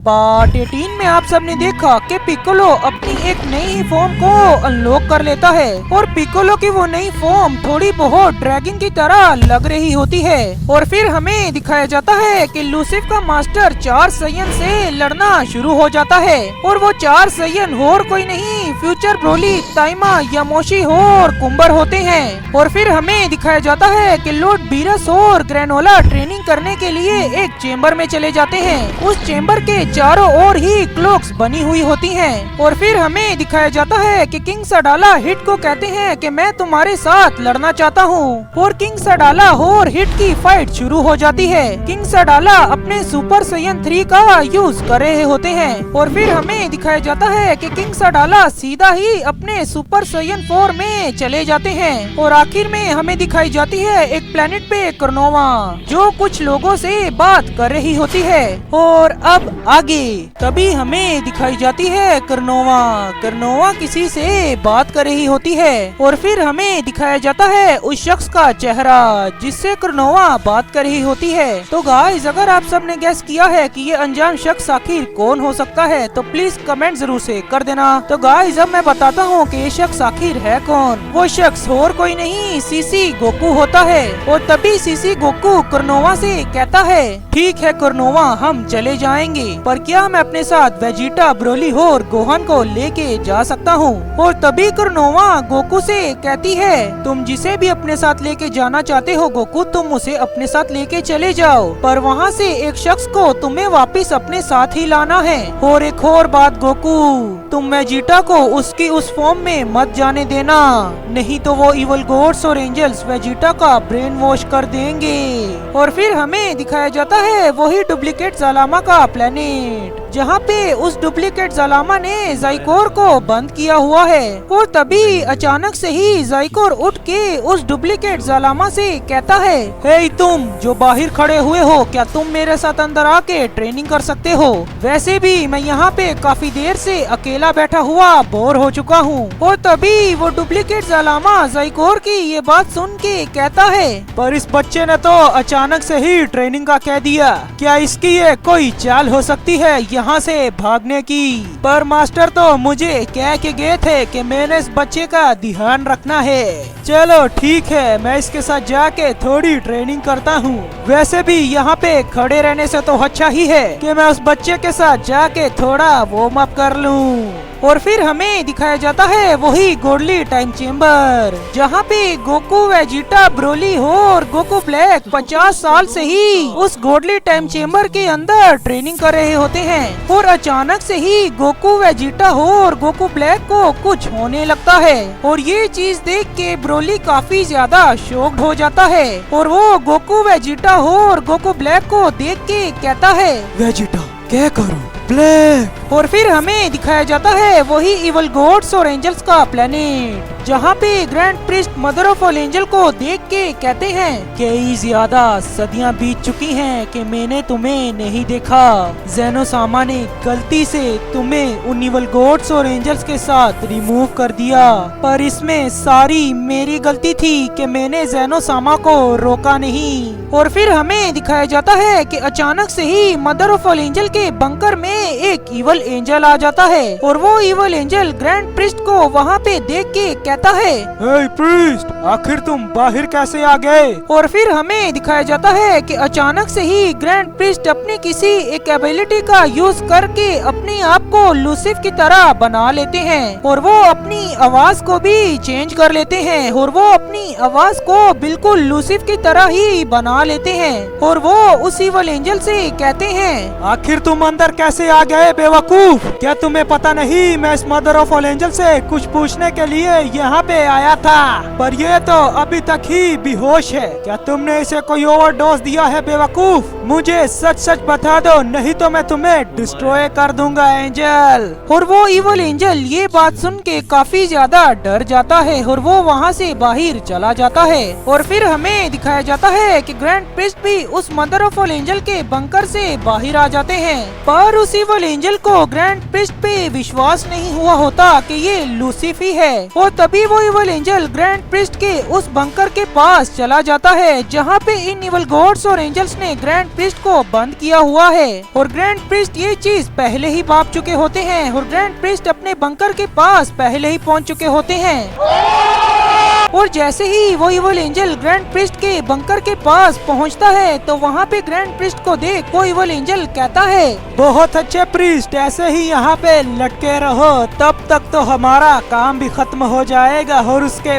Part 18 में आप सबने देखा कि पिकोलो अपनी एक नई फॉर्म को अनलॉक कर लेता है और पिकोलो की वो नई फॉर्म थोड़ी बहुत ड्रैगन की तरह लग रही होती है। और फिर हमें दिखाया जाता है कि लूसिफ का मास्टर 4 सैयन से लड़ना शुरू हो जाता है और वो 4 सैयन और कोई नहीं फ्यूचर ब्रोली, ताइमा, यामोशी और कुंबर होते हैं। और फिर हमें दिखाया जाता है कि लॉर्ड बीरस और ग्रेनोला ट्रेनिंग करने के लिए एक चेम्बर में चले जाते हैं। उस चेम्बर के चारों ओर ही क्लॉक्स बनी हुई होती हैं। और फिर हमें दिखाया जाता है कि किंग सडाला हिट को कहते हैं कि मैं तुम्हारे साथ लड़ना चाहता हूँ और किंग सडाला और हिट की फाइट शुरू हो जाती है। किंग सडाला अपने सुपर सैयन 3 का यूज कर रहे होते हैं और फिर हमें दिखाया जाता है कि किंग सडाला सीधा ही अपने सुपर सैयन 4 में चले जाते हैं। और आखिर में हमें दिखाई जाती है एक प्लेनेट पे कर्नोवा जो कुछ लोगों से बात कर रही होती है। और अब आगे तभी हमें दिखाई जाती है कर्नोवा किसी से बात कर रही होती है और फिर हमें दिखाया जाता है उस शख्स का चेहरा जिससे कर्नोवा बात कर रही होती है। तो गाइस, अगर आप सबने गेस किया है कि ये अनजान शख्स आखिर कौन हो सकता है तो प्लीज कमेंट जरूर से कर देना। तो गाइस, अब मैं बताता हूँ कि ये शख्स आखिर है कौन। वो शख्स और कोई नहीं सीसी गोकू होता है। और तभी सीसी गोकू कर्नोवा से कहता है, ठीक है कर्नोवा, हम चले जाएंगे, पर क्या मैं अपने साथ वेजिटा, ब्रोली और गोहान को लेके जा सकता हूँ। और तभी कर्नोवा गोकू से कहती है, तुम जिसे भी अपने साथ लेके जाना चाहते हो गोकू, तुम उसे अपने साथ लेके चले जाओ, पर वहाँ से एक शख्स को तुम्हें वापस अपने साथ ही लाना है। और एक और बात गोकू, तुम वेजिटा को उसकी उस फॉर्म में मत जाने देना, नहीं तो वो इवल गॉड्स और एंजल्स वेजिटा का ब्रेन वॉश कर देंगे। और फिर हमें दिखाया जाता है वही डुप्लीकेट ज़ालामा का प्लेनेट जहाँ पे उस डुप्लीकेट ज़ालामा ने जाइकोर को बंद किया हुआ है। और तभी अचानक से ही जाइकोर उठ के उस डुप्लीकेट ज़ालामा से कहता है, हे तुम जो बाहर खड़े हुए हो, क्या तुम मेरे साथ अंदर आके ट्रेनिंग कर सकते हो? वैसे भी मैं यहाँ पे काफी देर से अकेला बैठा हुआ बोर हो चुका हूँ। और तभी वो डुप्लीकेट ज़ालामा जाइकोर की ये बात सुन के कहता है, पर इस बच्चे ने तो अचानक से ही ट्रेनिंग का कह दिया, क्या इसकी ये कोई चाल हो सकती है यहाँ से भागने की? पर मास्टर तो मुझे कह के गए थे कि मैंने इस बच्चे का ध्यान रखना है। चलो ठीक है, मैं इसके साथ जाके थोड़ी ट्रेनिंग करता हूँ। वैसे भी यहाँ पे खड़े रहने से तो अच्छा ही है कि मैं उस बच्चे के साथ जाके थोड़ा वार्म अप कर लूँ। और फिर हमें दिखाया जाता है वही गोडली टाइम चेम्बर जहाँ पे गोकू, वेजिटा, ब्रोली और गोकू ब्लैक 50 साल से ही उस गोडली टाइम चेम्बर के अंदर ट्रेनिंग कर रहे होते हैं। और अचानक से ही गोकू, वेजिटा और गोकू ब्लैक को कुछ होने लगता है और ये चीज देख के ब्रोली काफी ज्यादा शॉक्ड हो जाता है और वो गोकू, वेजिटा और गोकू ब्लैक को देख के कहता है, वेजिटा क्या करो ब्लैक। और फिर हमें दिखाया जाता है वही इवल गॉड्स और एंजल्स का प्लेनेट जहाँ पे grand priest mother of all angel को देख के कहते हैं, कई ज्यादा सदियां बीत चुकी हैं कि मैंने तुम्हें नहीं देखा। ज़ेनोसामा ने गलती से तुम्हें उन इवल गॉड्स और एंजल्स के साथ रिमूव कर दिया, पर इसमें सारी मेरी गलती थी कि मैंने ज़ेनोसामा को रोका नहीं। और फिर हमें दिखाया जाता है कि अचानक से ही मदर ऑफ ऑल एंजल के बंकर में एक इवल एंजल आ जाता है और वो इवल एंजल ग्रैंड प्रिस्ट को वहाँ पे देख के कहता है, हे प्रीस्ट, आखिर तुम बाहर कैसे आ गए? और फिर हमें दिखाया जाता है कि अचानक से ही ग्रैंड प्रिस्ट अपनी किसी एक एबिलिटी का यूज करके अपने आप को लूसिफ की तरह बना लेते हैं और वो अपनी आवाज को भी चेंज कर लेते हैं और वो अपनी आवाज को बिल्कुल लूसिफ की तरह ही बना लेते हैं। और वो उस इवल एंजल से कहते हैं, आखिर तुम अंदर कैसे आ गए बेवकूफ? क्या तुम्हें पता नहीं मैं इस मदर ऑफ ऑल एंजल से कुछ पूछने के लिए यहाँ पे आया था, पर ये तो अभी तक ही बेहोश है। क्या तुमने इसे कोई ओवरडोज दिया है बेवकूफ? मुझे सच सच बता दो, नहीं तो मैं तुम्हें डिस्ट्रॉय कर दूंगा एंजल। और वो इवल एंजल ये बात सुन के काफी ज्यादा डर जाता है और वो वहाँ से बाहर चला जाता है। और फिर हमें दिखाया जाता है कि ग्रैंड प्रिस्ट भी उस मदर ऑफ ऑल एंजल के बंकर से बाहर आ जाते हैं, पर उस इवल एंजल को ग्रैंड प्रिस्ट पे विश्वास नहीं हुआ होता कि ये लूसिफ ही है। और तभी वो इवल एंजल ग्रैंड प्रिस्ट के उस बंकर के पास चला जाता है जहाँ पे इन इवल गॉड्स और एंजल्स ने ग्रैंड प्रिस्ट को बंद किया हुआ है। और ग्रैंड प्रिस्ट ये चीज पहले ही भाप चुके होते हैं और ग्रैंड प्रिस्ट अपने बंकर के पास पहले ही पहुँच चुके होते हैं। और जैसे ही वो इवल एंजल ग्रैंड प्रिस्ट के बंकर के पास पहुंचता है तो वहाँ पे ग्रैंड प्रिस्ट को देख वो इवल एंजल कहता है, बहुत अच्छे प्रिस्ट, ऐसे ही यहाँ पे लटके रहो, तब तक तो हमारा काम भी खत्म हो जाएगा और उसके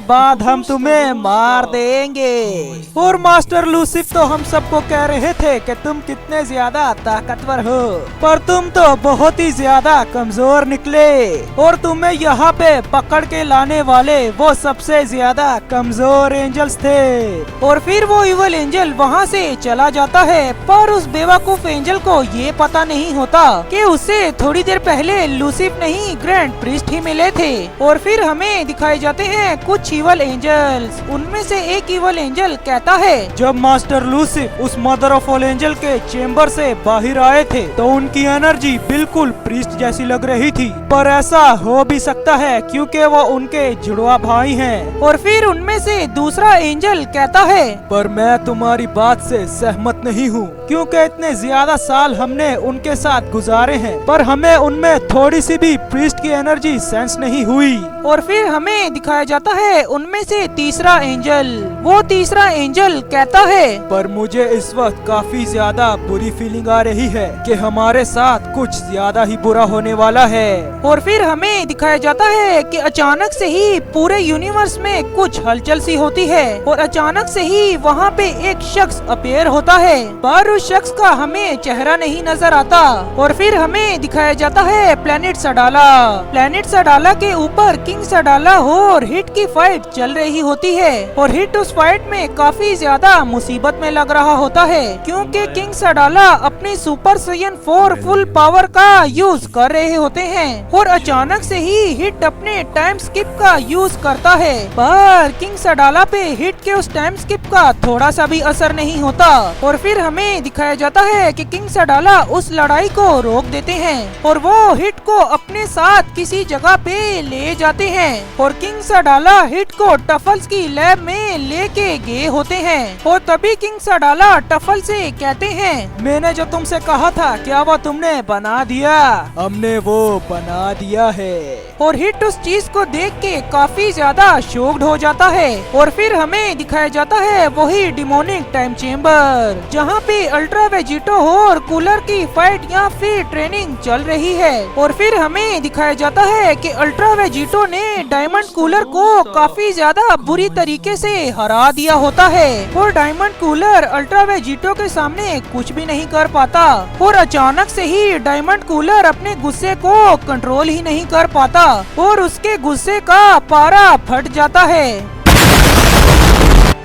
बाद हम तुम्हें मार देंगे। और मास्टर लूसिफ तो हम सबको कह रहे थे कि तुम कितने ज्यादा ताकतवर हो, पर तुम तो बहुत ही ज्यादा कमजोर निकले और तुम्हें यहाँ पे पकड़ के लाने वाले वो सबसे ज्यादा कमजोर एंजल्स थे। और फिर वो इवल एंजल वहाँ से चला जाता है, पर उस बेवकूफ एंजल को ये पता नहीं होता कि उससे थोड़ी देर पहले लूसिफ नहीं ग्रैंड प्रिस्ट ही मिले थे। और फिर हमें दिखाए जाते हैं कुछ इवल एंजल्स। उनमें से एक इवल एंजल कहता है, जब मास्टर लूसिफ उस मदर ऑफ ऑल एंजल के चेम्बर से बाहर आए थे तो उनकी एनर्जी बिल्कुल प्रिस्ट जैसी लग रही थी, पर ऐसा हो भी सकता है क्योंकि वो उनके जुड़वा भाई हैं। और फिर उनमें से दूसरा एंजल कहता है, पर मैं तुम्हारी बात से सहमत नहीं हूँ क्योंकि इतने ज्यादा साल हमने उनके साथ गुजारे हैं, पर हमें उनमें थोड़ी सी भी प्रीस्ट की एनर्जी सेंस नहीं हुई। और फिर हमें दिखाया जाता है उनमें से तीसरा एंजल। वो तीसरा एंजल कहता है, पर मुझे इस वक्त काफी ज्यादा बुरी फीलिंग आ रही है कि हमारे साथ कुछ ज्यादा ही बुरा होने वाला है। और फिर हमें दिखाया जाता है कि अचानक से ही पूरे यूनिवर्स में कुछ हलचल सी होती है और अचानक से ही वहाँ पे एक शख्स अपीयर होता है, पर उस शख्स का हमें चेहरा नहीं नजर आता। और फिर हमें दिखाया जाता है प्लेनेट सडाला। प्लेनेट सडाला के ऊपर किंग सडाला और हिट की फाइट चल रही होती है और हिट उस फाइट में काफी ज्यादा मुसीबत में लग रहा होता है क्योंकि किंग सडाला अपनी सुपर साइयन 4 फुल पावर का यूज कर रहे होते हैं और अचानक से ही हिट अपने टाइम स्किप का यूज करता है, पर किंग सडाला पे हिट के उस टाइम स्किप का थोड़ा सा भी असर नहीं होता। और फिर हमें दिखाया जाता है कि किंग सडाला उस लड़ाई को रोक देते हैं और वो हिट को अपने साथ किसी जगह पे ले जाते हैं और किंग सडाला हिट को टफल्स की लैब में लेके गए होते हैं। और तभी किंग सडाला टफल से कहते हैं, मैंने जो तुमसे कहा था क्या वो तुमने बना दिया? हमने वो बना दिया है। और हिट उस चीज को देख के काफी ज्यादा शॉक्ड हो जाता है। और फिर हमें दिखाया जाता है वही डिमोनिक टाइम चेम्बर जहाँ पे अल्ट्रा वेजिटो और कूलर की फाइट या फिर ट्रेनिंग चल रही है। और फिर हमें दिखाया जाता है कि अल्ट्रा वेजिटो ने डायमंड कूलर को काफी ज्यादा बुरी तरीके से हरा दिया होता है और डायमंड कूलर अल्ट्रा वेजिटो के सामने कुछ भी नहीं कर पाता। और अचानक से ही डायमंड कूलर अपने गुस्से को कंट्रोल ही नहीं कर पाता और उसके गुस्से का पारा फट जाता है।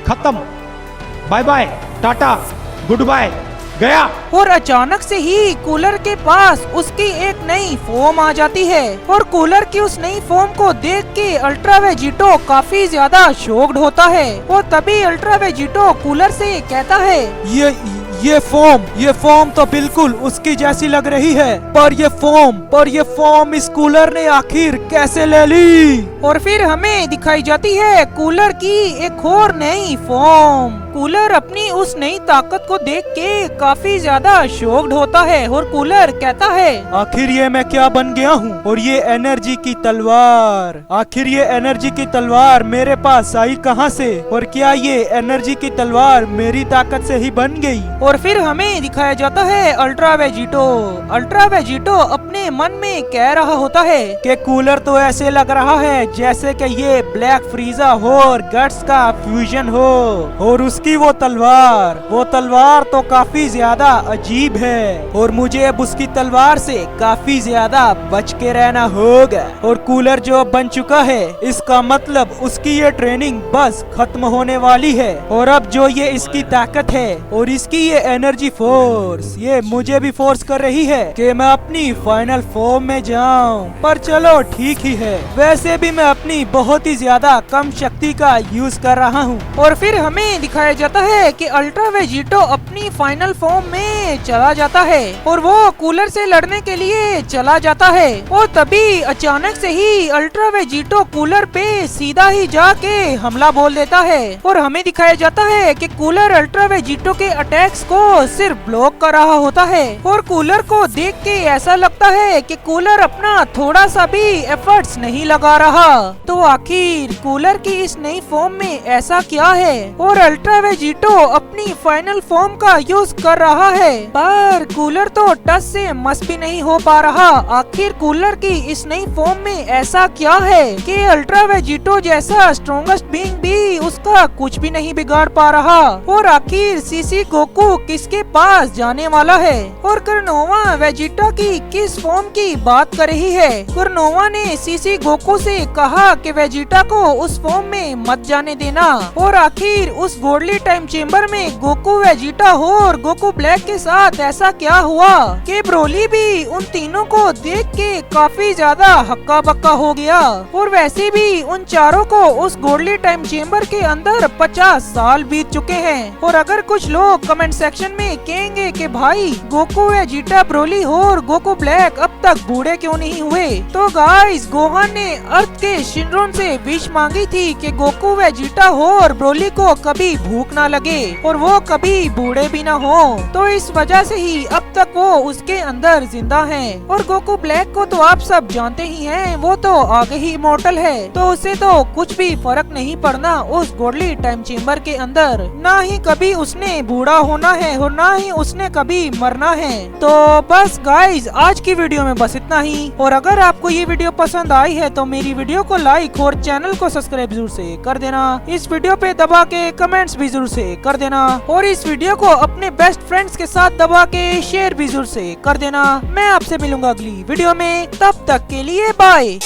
खत्म, bye bye, tata, good bye, गया। और अचानक से ही कूलर के पास उसकी एक नई फॉर्म आ जाती है और कूलर की उस नई फॉर्म को देख के अल्ट्रा वेजिटो काफी ज्यादा शॉक्ड होता है। और तभी अल्ट्रा वेजिटो कूलर से कहता है, ये फॉर्म तो बिल्कुल उसकी जैसी लग रही है, पर ये फॉर्म इस कूलर ने आखिर कैसे ले ली? और फिर हमें दिखाई जाती है कूलर की एक और नई फॉर्म। कूलर अपनी उस नई ताकत को देख के काफी ज्यादा शॉक्ड होता है और कूलर कहता है, आखिर ये मैं क्या बन गया हूँ? और ये एनर्जी की तलवार, आखिर ये एनर्जी की तलवार मेरे पास आई कहाँ से? और क्या ये एनर्जी की तलवार मेरी ताकत से ही बन गई? और फिर हमें दिखाया जाता है अल्ट्रा वेजिटो। अल्ट्रा वेजिटो अपने मन में कह रहा होता है कि कूलर तो ऐसे लग रहा है जैसे कि ये ब्लैक फ्रीजा और गट्स का फ्यूजन हो, और उसकी वो तलवार तो काफी ज्यादा अजीब है और मुझे अब उसकी तलवार से काफी ज्यादा बच के रहना होगा। और कूलर जो बन चुका है इसका मतलब उसकी ये ट्रेनिंग बस खत्म होने वाली है और अब जो ये इसकी ताकत है और इसकी ये एनर्जी फोर्स, ये मुझे भी फोर्स कर रही है कि मैं अपनी फाइनल फॉर्म में जाऊं। पर चलो ठीक ही है, वैसे भी मैं अपनी बहुत ही ज्यादा कम शक्ति का यूज कर रहा हूँ। और फिर हमें दिखाया दिखाया जाता है कि अल्ट्रा वेजिटो अपनी फाइनल फॉर्म में चला जाता है और वो कूलर से लड़ने के लिए चला जाता है और तभी अचानक से ही अल्ट्रा वेजिटो कूलर पे सीधा ही जाके हमला बोल देता है और हमें दिखाया जाता है कि कूलर अल्ट्रा वेजिटो के अटैक्स को सिर्फ ब्लॉक कर रहा होता है और कूलर को देख के ऐसा लगता है कि कूलर अपना थोड़ा सा भी एफर्ट्स नहीं लगा रहा। तो आखिर कूलर की इस नई फॉर्म में ऐसा क्या है और अल्ट्रा वेजिटो अपनी फाइनल फॉर्म का यूज कर रहा है, पर कूलर तो टच से मस भी नहीं हो पा रहा। आखिर कूलर की इस नई फॉर्म में ऐसा क्या है कि अल्ट्रा वेजिटो जैसा स्ट्रॉन्गेस्ट बीइंग भी उसका कुछ भी नहीं बिगाड़ पा रहा और आखिर सीसी गोकू किसके पास जाने वाला है और कर्नोवा वेजिटा की किस फॉर्म की बात कर रही है। कर्नोवा ने सीसी गोकू से कहा कि वेजिटा को उस फॉर्म में मत जाने देना और आखिर उस गोल्डी टाइम चेम्बर में गोकू वेजिटा और गोकू ब्लैक के साथ ऐसा क्या हुआ कि ब्रोली भी उन तीनों को देख के काफी ज्यादा हक्का बक्का हो गया और वैसे भी उन चारों को उस गोल्डी टाइम चेम्बर के अंदर 50 साल बीत चुके हैं। और अगर कुछ लोग कमेंट सेक्शन में कहेंगे कि भाई गोकू वेजिटा ब्रोली और गोकू ब्लैक अब तक बूढ़े क्यों नहीं हुए, तो गाइस गोहान ने अर्थ के शिनरोन से विश मांगी थी कि गोकू वेजिटा और ब्रोली को कभी भूख ना लगे और वो कभी बूढ़े भी ना हो, तो इस वजह से ही अब तक वो उसके अंदर जिंदा हैं। और गोकू ब्लैक को तो आप सब जानते ही हैं, वो तो आगे ही इमॉर्टल है, तो उसे तो कुछ भी फर्क नहीं पड़ना उस गोल्डी टाइम चेम्बर के अंदर, ना ही कभी उसने बूढ़ा होना है और ना ही उसने कभी मरना है। तो बस गाइज आज की वीडियो में बस इतना ही, और अगर आपको ये वीडियो पसंद आई है तो मेरी वीडियो को लाइक और चैनल को सब्सक्राइब जरूर से कर देना, इस वीडियो पे दबा के कमेंट्स भी जरूर से कर देना और इस वीडियो को अपने बेस्ट फ्रेंड्स के साथ दबा के शेयर भी जरूर से कर देना। मैं आपसे मिलूंगा अगली वीडियो में, तब तक के लिए बाय।